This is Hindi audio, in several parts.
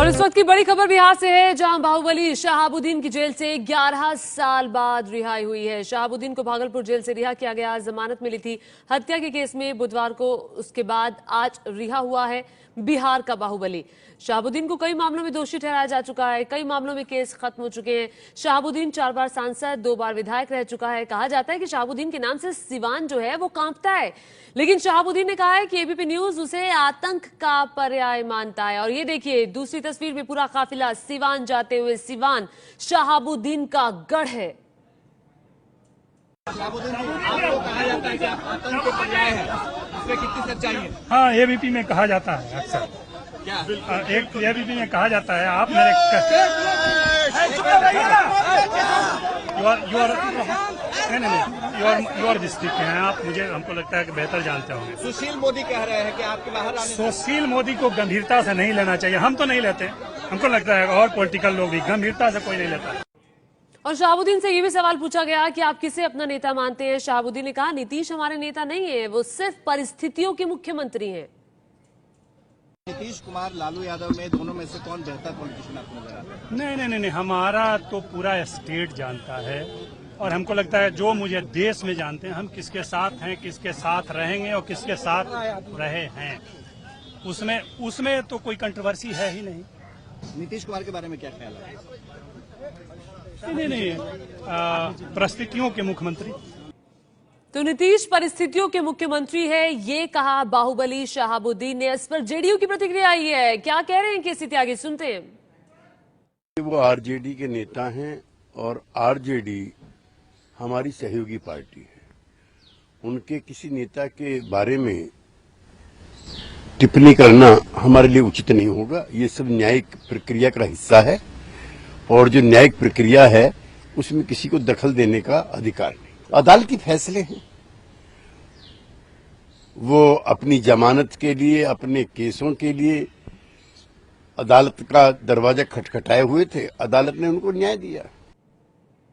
और इस वक्त की बड़ी खबर बिहार से है, जहां बाहुबली शहाबुद्दीन की जेल से 11 साल बाद रिहाई हुई है। शहाबुद्दीन को भागलपुर जेल से रिहा किया गया, जमानत मिली थी हत्या के केस में बुधवार को। उसके बाद आज रिहा हुआ है बिहार का बाहुबली। शहाबुद्दीन को कई मामलों में दोषी ठहराया जा चुका है, कई मामलों में केस खत्म हो चुके हैं। शहाबुद्दीन 4 बार सांसद, 2 बार विधायक रह चुका है। कहा जाता है कि शहाबुद्दीन के नाम से सिवान जो है वो कांपता है, लेकिन शहाबुद्दीन ने कहा है कि एबीपी न्यूज उसे आतंक का पर्याय मानता है। और ये देखिए दूसरी तस्वीर में पूरा काफिला सिवान जाते हुए। सिवान शहाबुद्दीन का गढ़ है। शहाबुद्दीन आपको कहा जाता है कि आप आतंक के पर्याय हैं, इसमें कितनी सच्चाई है? हाँ, एबीपी में कहा जाता है अक्सर। क्या एक एबीपी में कहा जाता है, आप मेरे यूर डिस्ट्रिक्ट हैं आप, मुझे हमको लगता है कि बेहतर जानते होंगे। सुशील मोदी कह रहे हैं कि आपके बाहर आने सुशील मोदी को गंभीरता से नहीं लेना चाहिए। हम तो नहीं लेते, हमको लगता है और पॉलिटिकल लोग भी गंभीरता से कोई नहीं लेता। और शहाबुद्दीन से ये भी सवाल पूछा गया कि आप किसे अपना नेता मानते हैं। शहाबुद्दीन ने कहा नीतीश हमारे नेता नहीं है, वो सिर्फ परिस्थितियों के मुख्यमंत्री हैं। नीतीश कुमार लालू यादव में दोनों में से कौन बेहतर पॉलिटिशियन आपको नजर आता है? नहीं, हमारा तो पूरा स्टेट जानता है और हमको लगता है जो मुझे देश में जानते हैं, हम किसके साथ हैं, किसके साथ रहेंगे और किसके साथ रहे हैं, उसमें तो कोई कंट्रोवर्सी है ही नहीं। नीतीश कुमार के बारे में क्या ख्याल है? नहीं, परिस्थितियों के मुख्यमंत्री। तो नीतीश परिस्थितियों के मुख्यमंत्री है, ये कहा बाहुबली शहाबुद्दीन ने। इस पर जेडीयू की प्रतिक्रिया आई है, क्या कह रहे हैं केसी त्यागी, सुनते हैं। वो आरजेडी के नेता हैं और आरजेडी हमारी सहयोगी पार्टी है। उनके किसी नेता के बारे में टिप्पणी करना हमारे लिए उचित नहीं होगा। ये सब न्यायिक प्रक्रिया का हिस्सा है और जो न्यायिक प्रक्रिया है उसमें किसी को दखल देने का अधिकार नहीं। अदालती फैसले हैं, वो अपनी जमानत के लिए, अपने केसों के लिए अदालत का दरवाजा खटखटाए हुए थे, अदालत ने उनको न्याय दिया।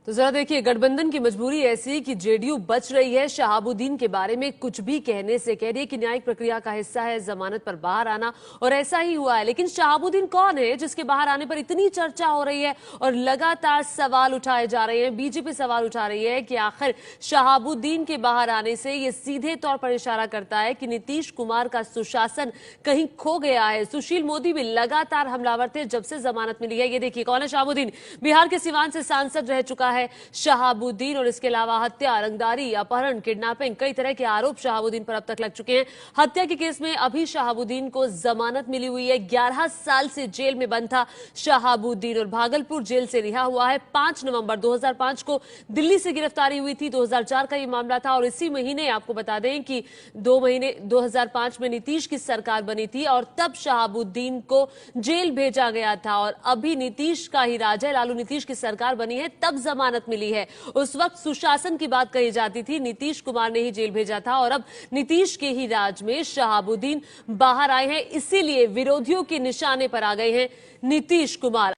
तो जरा देखिए, गठबंधन की मजबूरी ऐसी कि जेडीयू बच रही है शहाबुद्दीन के बारे में कुछ भी कहने से। कह रही है कि न्यायिक प्रक्रिया का हिस्सा है जमानत पर बाहर आना, और ऐसा ही हुआ है। लेकिन शहाबुद्दीन कौन है जिसके बाहर आने पर इतनी चर्चा हो रही है और लगातार सवाल उठाए जा रहे हैं। बीजेपी सवाल उठा रही है कि आखिर शहाबुद्दीन के बाहर आने से ये सीधे तौर पर इशारा करता है कि नीतीश कुमार का सुशासन कहीं खो गया है। सुशील मोदी भी लगातार हमलावर थे जब से जमानत मिली है। ये देखिए कौन है शहाबुद्दीन। बिहार के सिवान से सांसद रह चुका है शहाबुद्दीन, और इसके अलावा हत्या, रंगदारी, अपहरण, किडनैपिंग, कई तरह के आरोप शहाबुद्दीन पर अब तक लग चुके हैं। हत्या के केस में अभी शहाबुद्दीन को जमानत मिली हुई है। 11 साल से जेल में बंद था शहाबुद्दीन और भागलपुर जेल से रिहा हुआ है। 5 नवंबर 2005 को दिल्ली से गिरफ्तारी हुई थी। 2004 का ये मामला था और इसी महीने आपको बता दें कि 2 महीने 2005 में नीतीश की सरकार बनी थी और तब शहाबुद्दीन को जेल भेजा गया था। और अभी नीतीश का ही राज है, लालू नीतीश की सरकार बनी है, तब जमानत मिली है। उस वक्त सुशासन की बात कही जाती थी, नीतीश कुमार ने ही जेल भेजा था और अब नीतीश के ही राज में शहाबुद्दीन बाहर आए हैं। इसीलिए विरोधियों के निशाने पर आ गए हैं नीतीश कुमार।